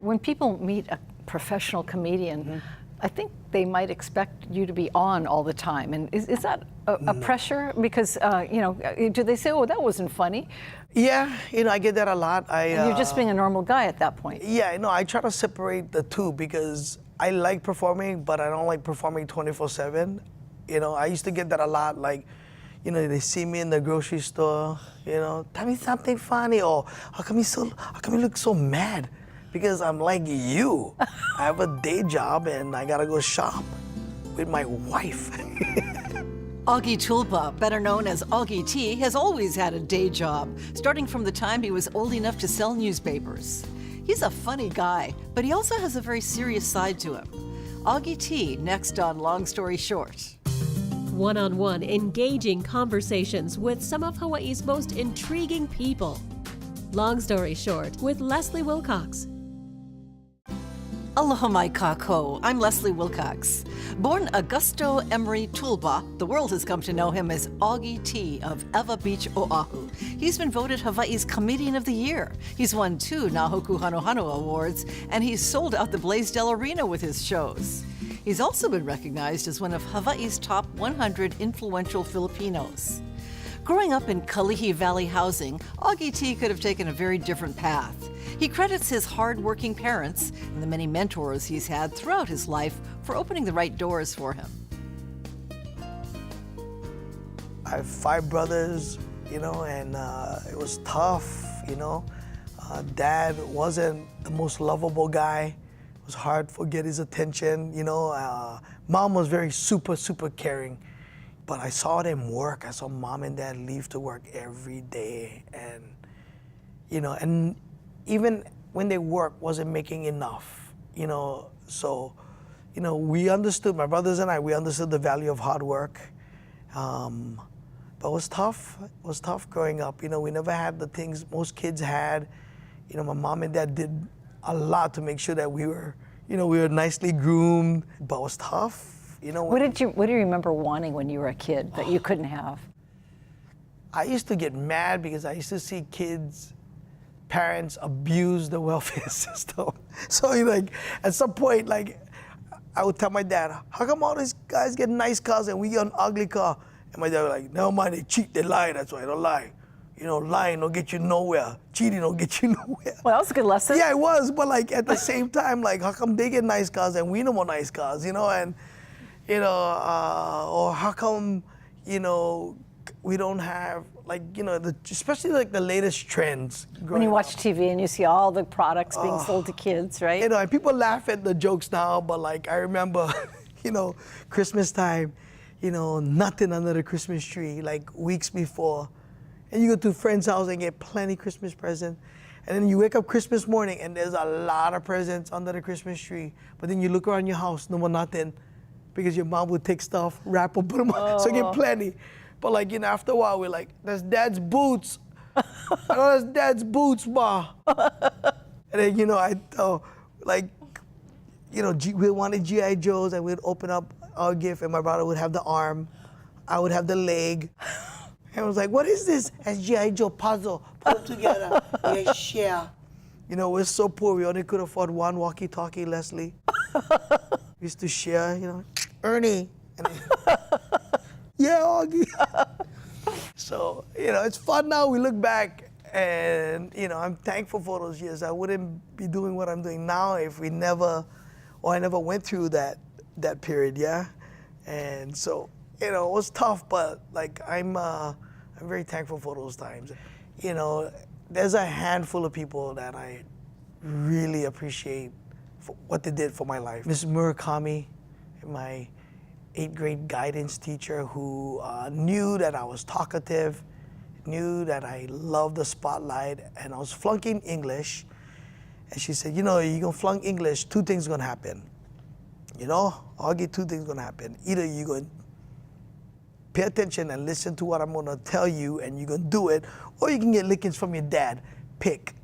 When people meet a professional comedian, I think they might expect you to be on all the time. And is that a pressure? Because, do they say, oh, that wasn't funny? Yeah, I get that a lot. You're just being a normal guy at that point. Yeah, I try to separate the two because I like performing, but I don't like performing 24/7. I used to get that a lot, like, they see me in the grocery store, tell me something funny, or how come you look so mad? Because I'm like you. I have a day job and I gotta go shop with my wife. Augie Tulba, better known as Augie T, has always had a day job, starting from the time he was old enough to sell newspapers. He's a funny guy, but he also has a very serious side to him. Augie T, next on Long Story Short. One-on-one, engaging conversations with some of Hawaii's most intriguing people. Long Story Short with Leslie Wilcox. Aloha mai kako, I'm Leslie Wilcox. Born Augusto Emery Tulba, the world has come to know him as Augie T of Ewa Beach, Oahu. He's been voted Hawaii's Comedian of the Year. He's won 2 Nahoku Hanohano Awards, and he's sold out the Blaisdell Arena with his shows. He's also been recognized as one of Hawaii's top 100 influential Filipinos. Growing up in Kalihi Valley Housing, Augie T could have taken a very different path. He credits his hard-working parents and the many mentors he's had throughout his life for opening the right doors for him. I have 5 brothers, and it was tough, Dad wasn't the most lovable guy. It was hard to get his attention, Mom was very super caring. But I saw them work. I saw Mom and Dad leave to work every day. And, and even when they worked, wasn't making enough, So, we understood, my brothers and I, we understood the value of hard work. But it was tough. It was tough growing up. We never had the things most kids had. My mom and dad did a lot to make sure that we were nicely groomed, but it was tough. What do you remember wanting when you were a kid that you couldn't have? I used to get mad because I used to see parents abuse the welfare system. So at some point, I would tell my dad, how come all these guys get nice cars and we get an ugly car? And my dad was like, never mind, they cheat, they lie, that's why, don't lie. Lying don't get you nowhere. Cheating don't get you nowhere. Well, that was a good lesson. Yeah, it was, but at the same time, how come they get nice cars and we no more nice cars, and or how come, we don't have, especially the latest trends. When you watch TV and you see all the products being sold to kids, right? And people laugh at the jokes now, but I remember, Christmas time, nothing under the Christmas tree, weeks before. And you go to a friend's house and get plenty Christmas presents. And then you wake up Christmas morning and there's a lot of presents under the Christmas tree. But then you look around your house, no more nothing. Because your mom would take stuff, wrap them, put them on, so you get plenty. But after a while, we're like, that's Dad's boots. That's Dad's boots, Ma. And then, I we wanted G.I. Joes, and we'd open up our gift, and my brother would have the arm, I would have the leg. And I was like, what is this? That's G.I. Joe puzzle, put them together, we share. We're so poor, we only could afford one walkie-talkie, Leslie. We used to share, Ernie. And yeah, Augie. So, it's fun now. We look back and, I'm thankful for those years. I wouldn't be doing what I'm doing now if I never went through that period, yeah? And so, it was tough, but I'm very thankful for those times. There's a handful of people that I really appreciate for what they did for my life. Miss Murakami, my 8th grade guidance teacher who knew that I was talkative, knew that I loved the spotlight, and I was flunking English. And she said, you're going to flunk English, 2 things are going to happen. Augie, 2 things are going to happen. Either you're going to pay attention and listen to what I'm going to tell you and you're going to do it, or you can get lickings from your dad. Pick.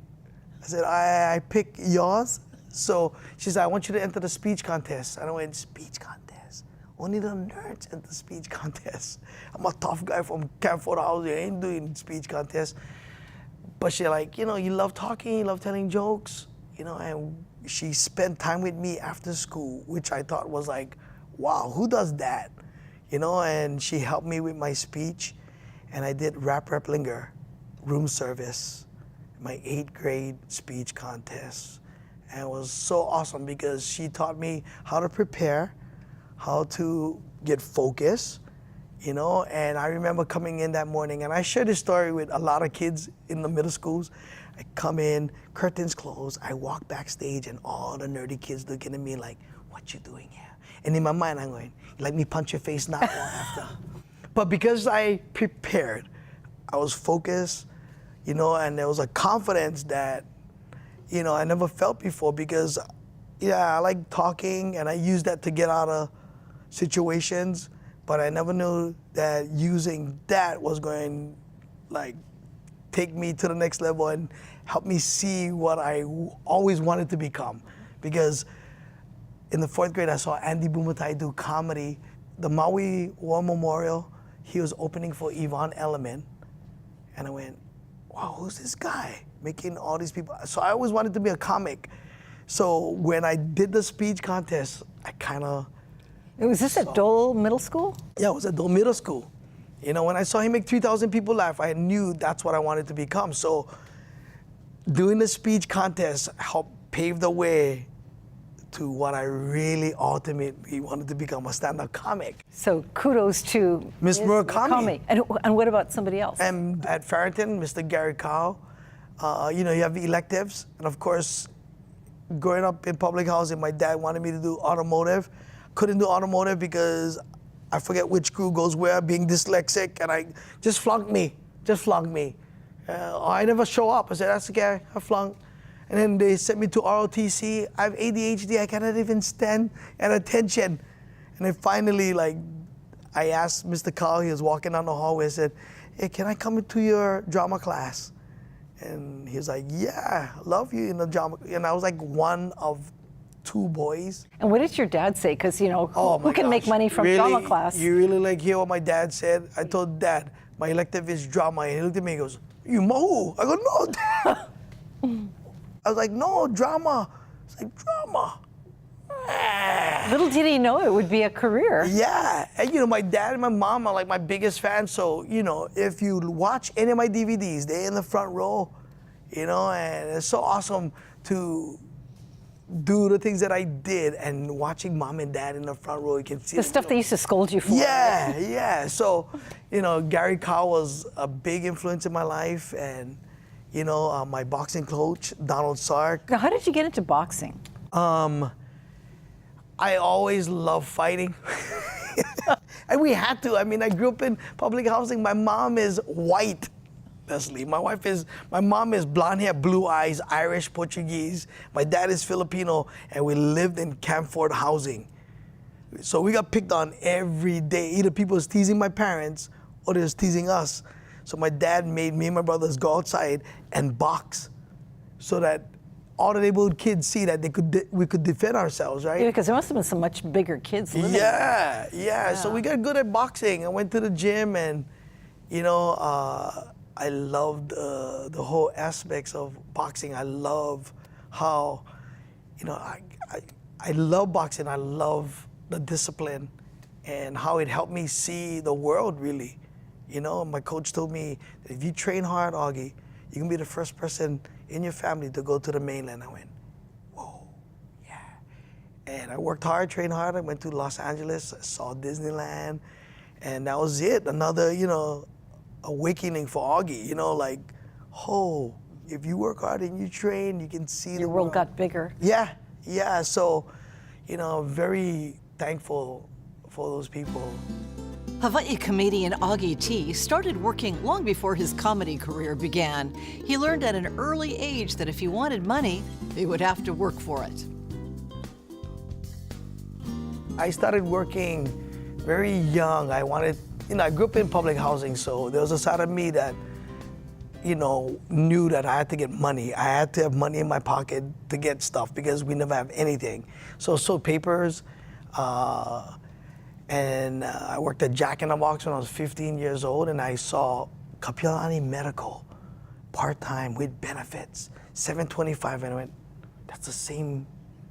I said, I pick yours. So she said, I want you to enter the speech contest. And I went, speech contest? Only the nerds enter the speech contest. I'm a tough guy from Camp Fort House. I ain't doing speech contest. But she's like, you love talking, you love telling jokes. and she spent time with me after school, which I thought was like, wow, who does that? And she helped me with my speech, and I did rap replinger, room service, my 8th grade speech contest. And it was so awesome because she taught me how to prepare, how to get focused, and I remember coming in that morning, and I share this story with a lot of kids in the middle schools. I come in, curtains closed, I walk backstage, and all the nerdy kids looking at me like, what you doing here? And in my mind, I'm going, let me punch your face now or after. But because I prepared, I was focused, and there was a confidence that, I never felt before because, I like talking and I use that to get out of situations, but I never knew that using that was going like take me to the next level and help me see what I always wanted to become. Because in the 4th grade, I saw Andy Bumatai do comedy. The Maui War Memorial, he was opening for Yvonne Elliman. And I went, wow, who's this guy making all these people? So I always wanted to be a comic. So when I did the speech contest, I kind of... Was this at Dole Middle School? Yeah, it was at Dole Middle School. When I saw him make 3,000 people laugh, I knew that's what I wanted to become. So doing the speech contest helped pave the way to what I really ultimately wanted to become, a stand-up comic. So kudos to Miss Murakami. And what about somebody else? And at Farrington, Mr. Gary Cow, you have electives. And of course, growing up in public housing, my dad wanted me to do automotive. Couldn't do automotive because I forget which screw goes where, being dyslexic, and I just flunked me. I never show up. I said, that's okay, I flunked. And then they sent me to ROTC. I have ADHD, I cannot even stand at attention. And then finally, I asked Mr. Carl, he was walking down the hallway, I said, hey, can I come into your drama class? And he was like, yeah, love you in the drama. And I was like one of 2 boys. And what did your dad say? Because, who can make money from really, drama class? You really hear what my dad said? I told Dad, my elective is drama. And he looked at me and goes, you Mahu? I go, no, Dad. I was like, no, drama. It's like, drama. Little did he know it would be a career. Yeah, and my dad and my mom are like my biggest fans. So, if you watch any of my DVDs, they're in the front row, and it's so awesome to do the things that I did, and watching mom and dad in the front row, you can see The stuff they used to scold you for. Yeah. So, Gary Cow was a big influence in my life, and my boxing coach, Donald Sark. Now, how did you get into boxing? I always loved fighting. And we had to. I grew up in public housing. My mom is white, Leslie. My mom is blonde hair, blue eyes, Irish, Portuguese. My dad is Filipino, and we lived in Camp Ford housing. So we got picked on every day. Either people was teasing my parents or they was teasing us. So my dad made me and my brothers go outside and box so that all the neighborhood kids see that we could defend ourselves, right? Yeah, because there must have been some much bigger kids living. Yeah. So we got good at boxing. I went to the gym, and I loved the whole aspects of boxing. I love how, I love boxing. I love the discipline and how it helped me see the world, really. My coach told me, if you train hard, Augie, you can be the first person in your family to go to the mainland. I went, whoa, yeah. And I worked hard, trained hard. I went to Los Angeles, I saw Disneyland, and that was it. Another, awakening for Augie, if you work hard and you train, you can see Your world got bigger. Yeah. So, very thankful for those people. Hawaii comedian Augie T started working long before his comedy career began. He learned at an early age that if he wanted money, he would have to work for it. I started working very young. I grew up in public housing, so there was a side of me that, knew that I had to get money. I had to have money in my pocket to get stuff because we never have anything. So papers, and I worked at Jack in the Box when I was 15 years old, and I saw Kapiolani Medical, part-time with benefits, $7.25, and I went, that's the same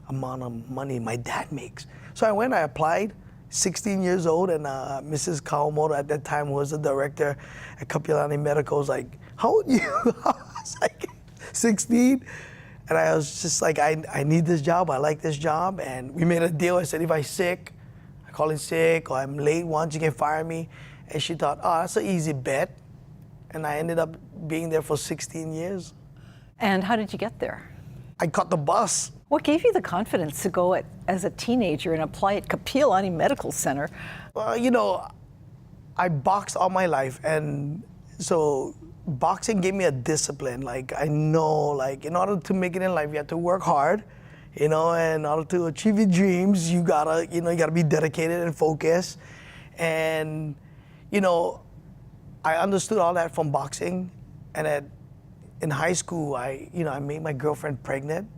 amount of money my dad makes. So I went, I applied, 16 years old, and Mrs. Kawamoto at that time was the director at Kapilani Medical. Was like, how old are you? I was like 16. And I was just like, I need this job, I like this job. And we made a deal. I said, if I'm sick, I call in sick, or I'm late once, you can fire me. And she thought, oh, that's an easy bet. And I ended up being there for 16 years. And how did you get there? I caught the bus. What gave you the confidence to go as a teenager and apply at Kapilani Medical Center? Well, you know, I boxed all my life, and so boxing gave me a discipline. Like, I know, like, in order to make it in life, you have to work hard, you know, and in order to achieve your dreams, you gotta be dedicated and focused. And, you know, I understood all that from boxing. And in high school, I made my girlfriend pregnant.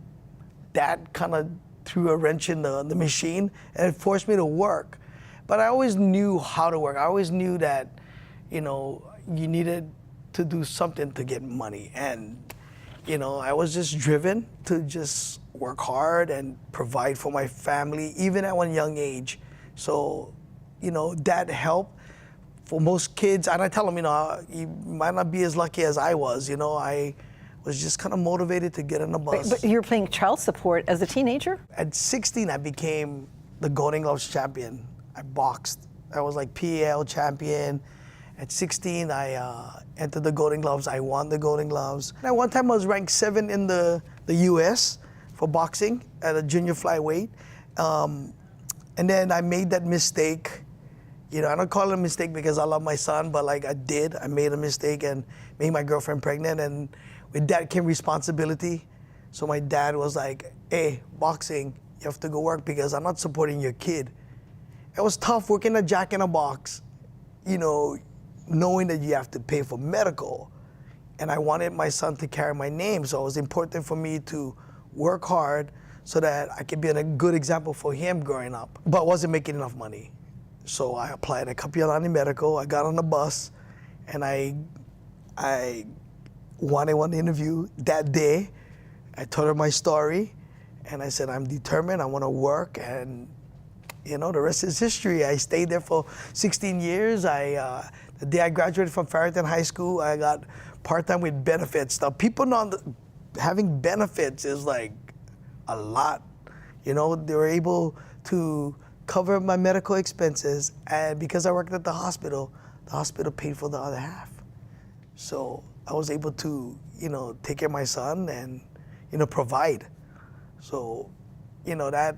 That kind of threw a wrench in the machine, and it forced me to work. But I always knew how to work. I always knew that, you know, you needed to do something to get money. And, you know, I was just driven to just work hard and provide for my family, even at one young age. So, you know, that helped for most kids. And I tell them, you know, you might not be as lucky as I was. You know, I was just kind of motivated to get on the bus. But you were playing child support as a teenager? At 16, I became the Golden Gloves champion. I boxed. I was like PAL champion. At 16, I entered the Golden Gloves. I won the Golden Gloves. And at one time, I was ranked 7 in the U.S. for boxing at a junior flyweight. And then I made that mistake. You know, I don't call it a mistake because I love my son, but like I did. I made a mistake and made my girlfriend pregnant. And with that came responsibility. So my dad was like, hey, boxing, you have to go work because I'm not supporting your kid. It was tough working at Jack in a Box, you know, knowing that you have to pay for medical. And I wanted my son to carry my name, so it was important for me to work hard so that I could be a good example for him growing up. But I wasn't making enough money. So I applied at Kapilani Medical, I got on the bus, and I wanted one interview that day. I told her my story, and I said, I'm determined, I want to work, and you know, the rest is history. I stayed there for 16 years. The day I graduated from Farrington High School, I got part-time with benefits. Now, people know having benefits is like a lot. You know, they were able to cover my medical expenses, and because I worked at the hospital paid for the other half. So I was able to, you know, take care of my son and, you know, provide. So, you know, that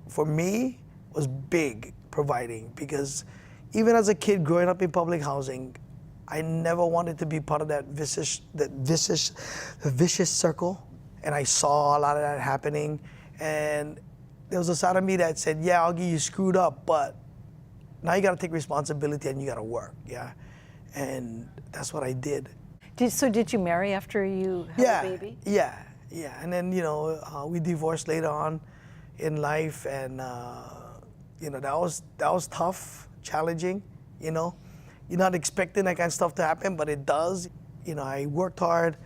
for me was big, providing, because even as a kid growing up in public housing, I never wanted to be part of that vicious circle. And I saw a lot of that happening. And there was a side of me that said, yeah, Augie, you screwed up, but now you gotta take responsibility and you gotta work, yeah? And that's what I did. So did you marry after you had a baby? Yeah. And then, you know, we divorced later on in life, and you know, that was tough, challenging, you know. You're not expecting that kind of stuff to happen, but it does. You know, I worked hard,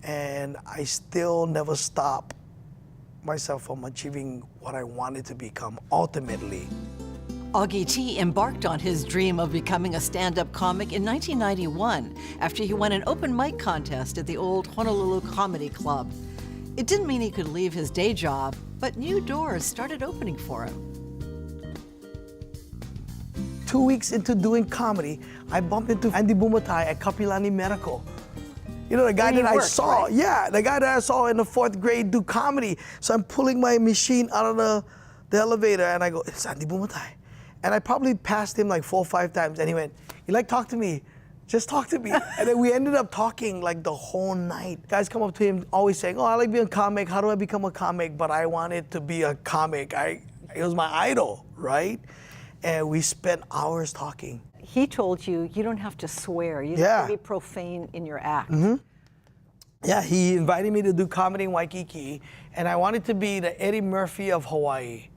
and I still never stopped myself from achieving what I wanted to become ultimately. Augie T embarked on his dream of becoming a stand-up comic in 1991 after he won an open mic contest at the old Honolulu Comedy Club. It didn't mean he could leave his day job, but new doors started opening for him. 2 weeks into doing comedy, I bumped into Andy Bumatai at Kapilani Medical. You know, the guy that I saw, right? Yeah, the guy that I saw in the 4th grade do comedy. So I'm pulling my machine out of the elevator, and I go, it's Andy Bumatai. And I probably passed him like 4 or 5 times, and he went, you like, talk to me, just talk to me. And then we ended up talking like the whole night. Guys come up to him always saying, oh, I like being a comic, how do I become a comic? But I wanted to be a comic. It was my idol, right? And we spent hours talking. He told you you don't have to swear, you don't have to be profane in your act. Mm-hmm. Yeah, he invited me to do comedy in Waikiki, and I wanted to be the Eddie Murphy of Hawaii.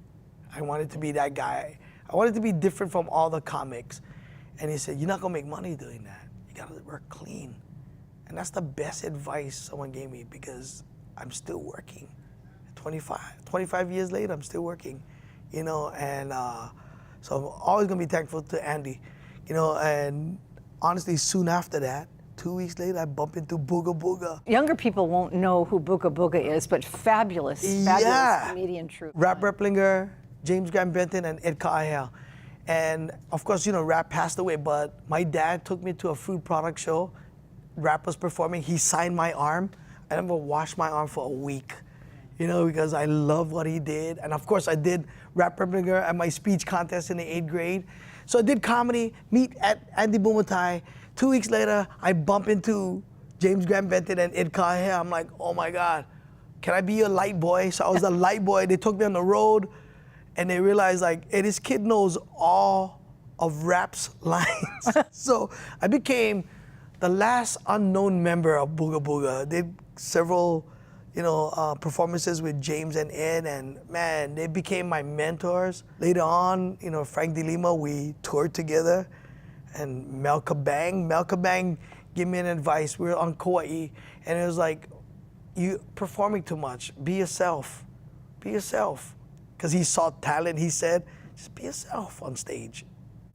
I wanted to be that guy. I wanted to be different from all the comics. And he said, you're not gonna make money doing that. You gotta work clean. And that's the best advice someone gave me, because I'm still working at 25 years later, I'm still working, you know, and so I'm always gonna be thankful to Andy, you know, and honestly, soon after that, 2 weeks later, I bump into Booga Booga. Younger people won't know who Booga Booga is, but fabulous comedian troupe. Rap Replinger, James Graham Benton, and Ed Ka'ahel. And of course, you know, Rap passed away, but my dad took me to a food product show. Rap was performing, he signed my arm. I never washed my arm for a week, you know, because I love what he did. And of course, I did Rap Replinger at my speech contest in the 8th grade. So I did comedy, meet at Andy Bumatai. 2 weeks later, I bump into James Graham Benton and Ed Ka'ahel. I'm like, oh my God, can I be your light boy? So I was the light boy. They took me on the road, and they realized, like, hey, this kid knows all of Rap's lines. So I became the last unknown member of Booga Booga. Did several, you know, performances with James and Ed, and man, they became my mentors. Later on, you know, Frank DeLima, we toured together, and Mel Kabang gave me an advice. We were on Kauai, and it was like, you performing too much. Be yourself. Be yourself. Because he saw talent, he said, just be yourself on stage.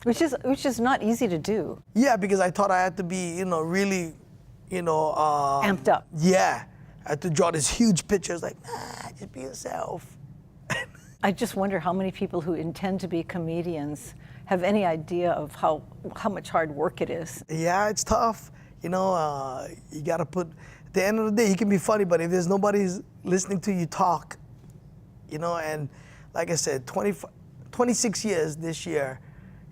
Which is not easy to do. Yeah, because I thought I had to be, you know, really, you know, Amped up. Yeah, I had to draw this huge pictures, like, nah, just be yourself. I just wonder how many people who intend to be comedians have any idea of how much hard work it is. Yeah, it's tough. You know, you got to put, at the end of the day, you can be funny, but if there's nobody's listening to you talk, you know, and like I said, 26 years this year,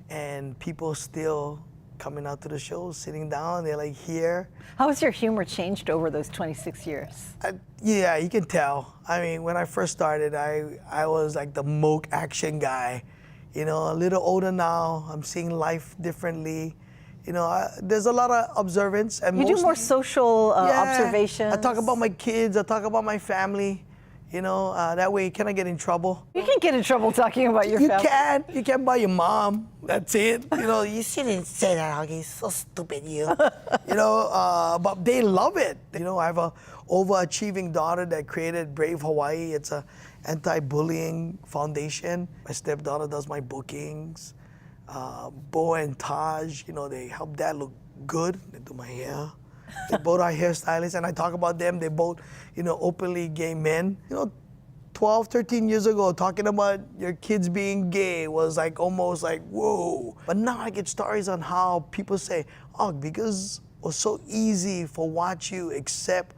and people still coming out to the shows, sitting down, they're like here. How has your humor changed over those 26 years? Yeah, you can tell. I mean, when I first started, I was like the moke action guy. You know, a little older now, I'm seeing life differently. You know, there's a lot of observance. And You do more social observations. I talk about my kids, I talk about my family. You know, that way, can I get in trouble? You can get in trouble talking about your family. You can by your mom. That's it. You know, you shouldn't say that, Augie. So stupid, you. You know, but they love it. You know, I have a overachieving daughter that created Brave Hawaii. It's a anti-bullying foundation. My stepdaughter does my bookings. Bo and Taj, you know, they help dad look good. They do my hair. They both are hairstylists, and I talk about them. They both, you know, openly gay men. You know, 12, 13 years ago, talking about your kids being gay was like almost like, whoa. But now I get stories on how people say, oh, because it was so easy for what you accept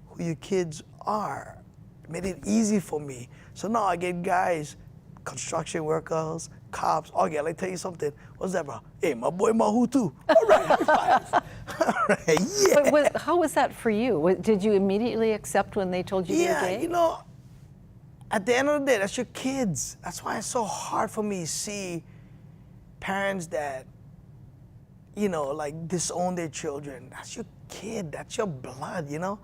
who your kids are. It made it easy for me. So now I get guys, construction workers, cops. Okay, let me tell you something. What's that, bro? Hey, my boy Mahu too. All right, high five. All right, yeah. But how was that for you? Did you immediately accept when they told you you were gay? Yeah, you know, at the end of the day, that's your kids. That's why it's so hard for me to see parents that, you know, like disown their children. That's your kid. That's your blood, you know?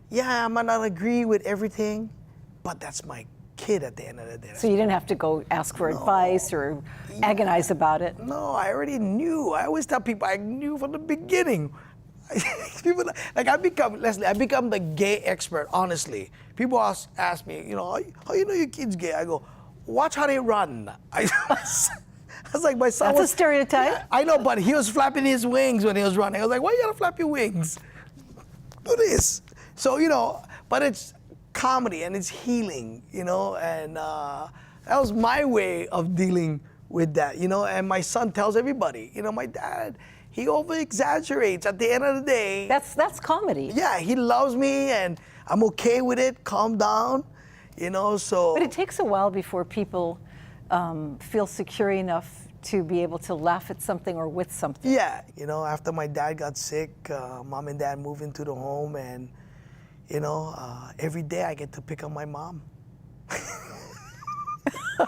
Yeah, I might not agree with everything, but that's my kid at the end of the day. So you didn't have to go ask for advice or agonize about it? No, I already knew. I always tell people I knew from the beginning. People like I become the gay expert. Honestly, people ask me, you know, how you know your kid's gay? I go, watch how they run. I was like, my son. That's a stereotype. Yeah, I know, but he was flapping his wings when he was running. I was like, why you gotta flap your wings? Do this. So you know, but it's comedy and it's healing, you know, and that was my way of dealing with that, you know. And my son tells everybody, you know, my dad, he over-exaggerates. At the end of the day, That's comedy. yeah, he loves me and I'm okay with it. Calm down, you know. So, But it takes a while before people feel secure enough to be able to laugh at something or with something. yeah, you know, after my dad got sick, mom and dad moved into the home, and you know, every day I get to pick on my mom.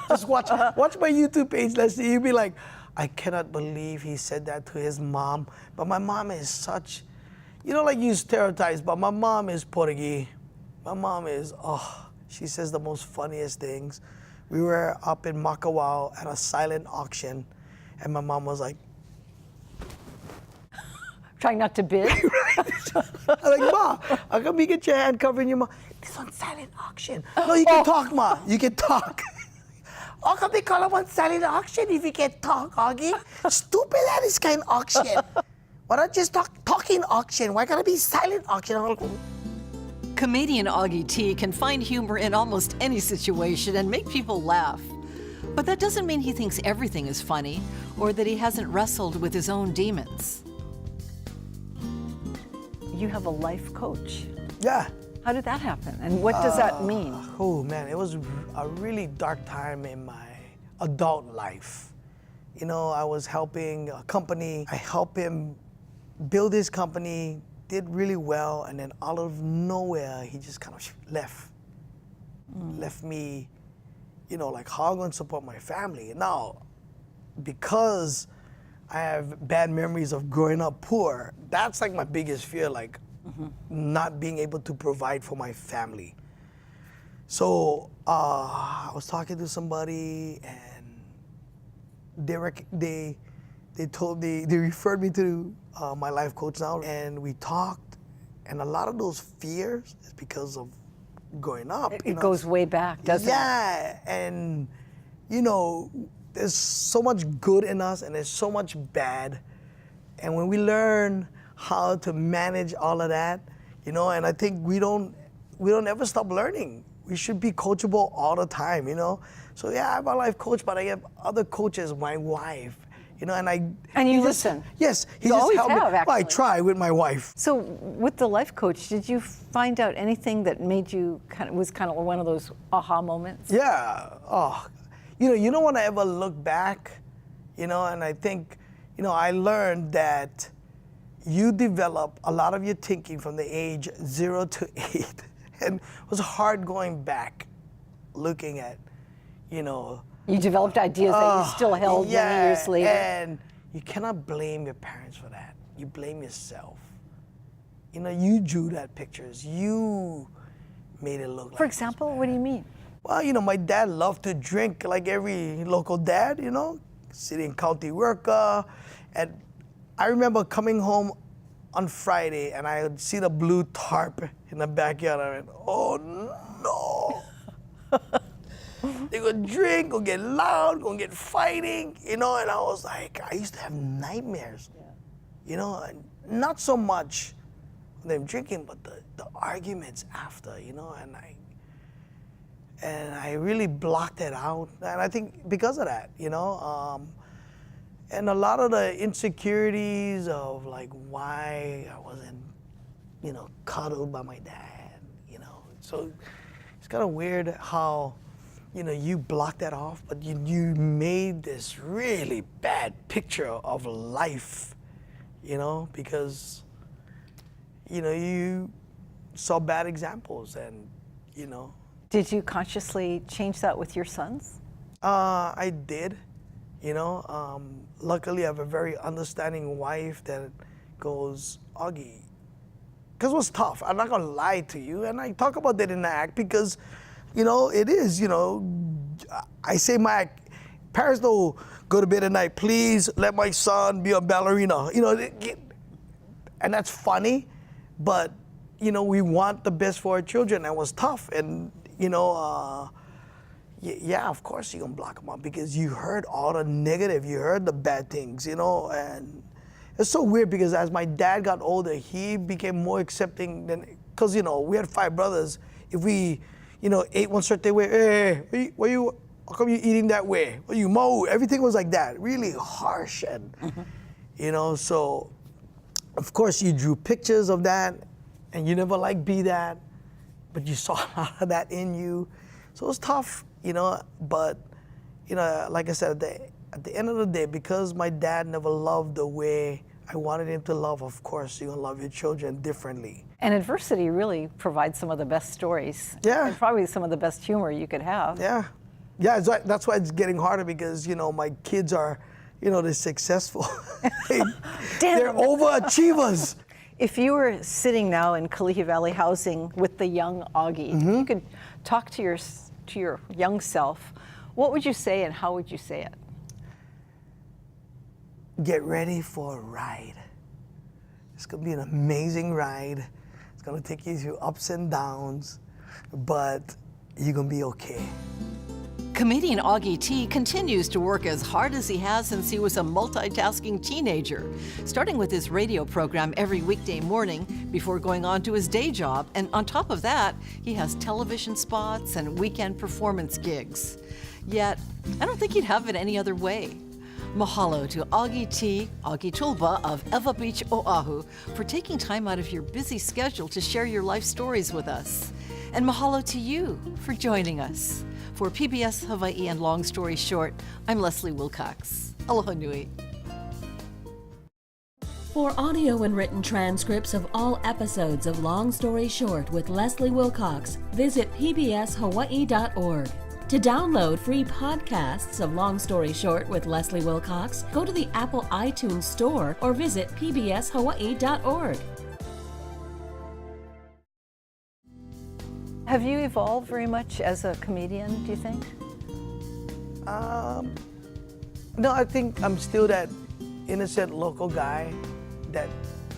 Just watch my YouTube page, Leslie. You'll be like, I cannot believe he said that to his mom. But my mom is such, you know, like you stereotypes, but my mom is Portuguese. My mom is, she says the most funniest things. We were up in Makawao at a silent auction, and my mom was like, Trying not to bid. I'm like, Ma, how come you get your hand covering your mouth? it's on silent auction. No, you can talk, Ma. You can talk. How come they call it on silent auction if you can talk, Augie? Stupid that is kind of auction. Why not just talking auction? Why gotta be silent auction? Comedian Augie T can find humor in almost any situation and make people laugh. But that doesn't mean he thinks everything is funny or that he hasn't wrestled with his own demons. You have a life coach. Yeah. How did that happen? And what does that mean? Oh man, it was a really dark time in my adult life. You know, I was helping a company. I helped him build his company, did really well, and then out of nowhere, he just kind of left. Left me, you know, like how I'm going to support my family. Now, because I have bad memories of growing up poor, that's like my biggest fear, like not being able to provide for my family. So I was talking to somebody, and they referred me to my life coach now, and we talked, and a lot of those fears is because of growing up. It goes way back, doesn't it? Yeah, and you know, there's so much good in us, and there's so much bad, and when we learn how to manage all of that, you know, and I think we don't ever stop learning. We should be coachable all the time, you know. So yeah, I have a life coach, but I have other coaches, my wife, you know, and you listen. Yes, he You just always helped me. have, Well, I actually. try with my wife. So with the life coach, did you find out anything that made you was kind of one of those aha moments? Yeah. Oh, you don't want to ever look back, you know, and I think, you know, I learned that you develop a lot of your thinking from the age 0 to 8. And it was hard going back, looking at, you know. You developed ideas that you still held many years later. And you cannot blame your parents for that. You blame yourself. You know, you drew that pictures. You made it look like. For example, what do you mean? Well, you know, my dad loved to drink like every local dad, you know, sitting county worker. And I remember coming home on Friday and I would see the blue tarp in the backyard. I went, oh no. They go drink, go get loud, go get fighting, you know, and I was like, I used to have nightmares, you know, and not so much them drinking, but the arguments after, you know, and I really blocked it out, and I think because of that, you know, and a lot of the insecurities of like why I wasn't, you know, cuddled by my dad, you know, so it's kind of weird how, you know, you blocked that off, but you made this really bad picture of life, you know, because, you know, you saw bad examples and, you know. Did you consciously change that with your sons? I did, you know. Luckily, I have a very understanding wife that goes, Augie, because it was tough. I'm not going to lie to you. And I talk about that in the act because, you know, it is, you know, I say my parents don't go to bed at night, please let my son be a ballerina, you know, and that's funny, but, you know, we want the best for our children. And it was tough. And, you know, yeah, of course you're going to block them out because you heard all the negative, you heard the bad things, you know, and it's so weird because as my dad got older, he became more accepting than, because, you know, we had 5 brothers. If we, you know, ate one certain way, hey, how come you eating that way? Well, you mo, everything was like that, really harsh. And, you know, so of course you drew pictures of that and you never like be that, but you saw a lot of that in you. So it was tough, you know, but, you know, like I said, at the end of the day, because my dad never loved the way I wanted him to love, of course, you're gonna love your children differently. And adversity really provides some of the best stories. Yeah. And probably some of the best humor you could have. Yeah. Yeah, that's why it's getting harder because, you know, my kids are, you know, they're successful. They're overachievers. If you were sitting now in Kalihi Valley Housing with the young Augie, if you could talk to your young self, what would you say and how would you say it? Get ready for a ride. It's gonna be an amazing ride. It's gonna take you through ups and downs. but you're gonna be okay. Comedian Augie T continues to work as hard as he has since he was a multitasking teenager, starting with his radio program every weekday morning before going on to his day job. And on top of that, he has television spots and weekend performance gigs. Yet, I don't think he'd have it any other way. Mahalo to Augie T, Augie Tulba of Eva Beach, Oahu, for taking time out of your busy schedule to share your life stories with us. And mahalo to you for joining us. For PBS Hawaii and Long Story Short, I'm Leslie Wilcox. Aloha nui. For audio and written transcripts of all episodes of Long Story Short with Leslie Wilcox, visit pbshawaii.org. To download free podcasts of Long Story Short with Leslie Wilcox, go to the Apple iTunes Store or visit pbshawaii.org. Have you evolved very much as a comedian, do you think? No, I think I'm still that innocent local guy that.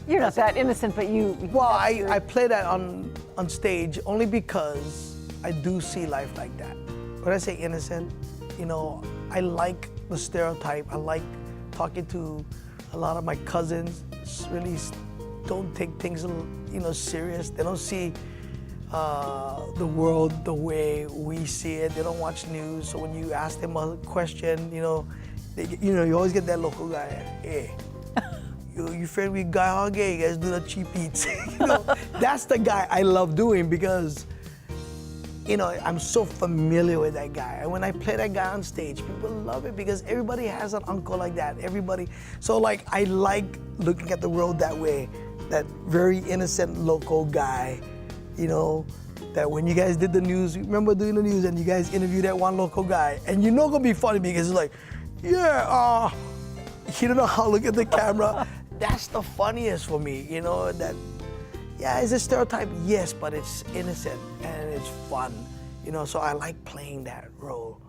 You're not that innocent, but you. Well, I play that on stage only because I do see life like that. When I say innocent, you know, I like the stereotype. I like talking to a lot of my cousins. Really don't take things, you know, serious. They don't see the world the way we see it. They don't watch news. So when you ask them a question, you know, you always get that local guy. Hey, you friend with Guy Augie? You guys do the cheap eats. You know, that's the guy I love doing because, you know, I'm so familiar with that guy. And when I play that guy on stage, people love it because everybody has an uncle like that. Everybody. So like, I like looking at the world that way. That very innocent local guy, you know, that when you guys did the news, remember doing the news and you guys interviewed that one local guy, and you know it's gonna be funny because it's like, yeah, he don't know how to look at the camera. That's the funniest for me, you know, that, yeah, it's a stereotype, yes, but it's innocent and it's fun, you know, so I like playing that role.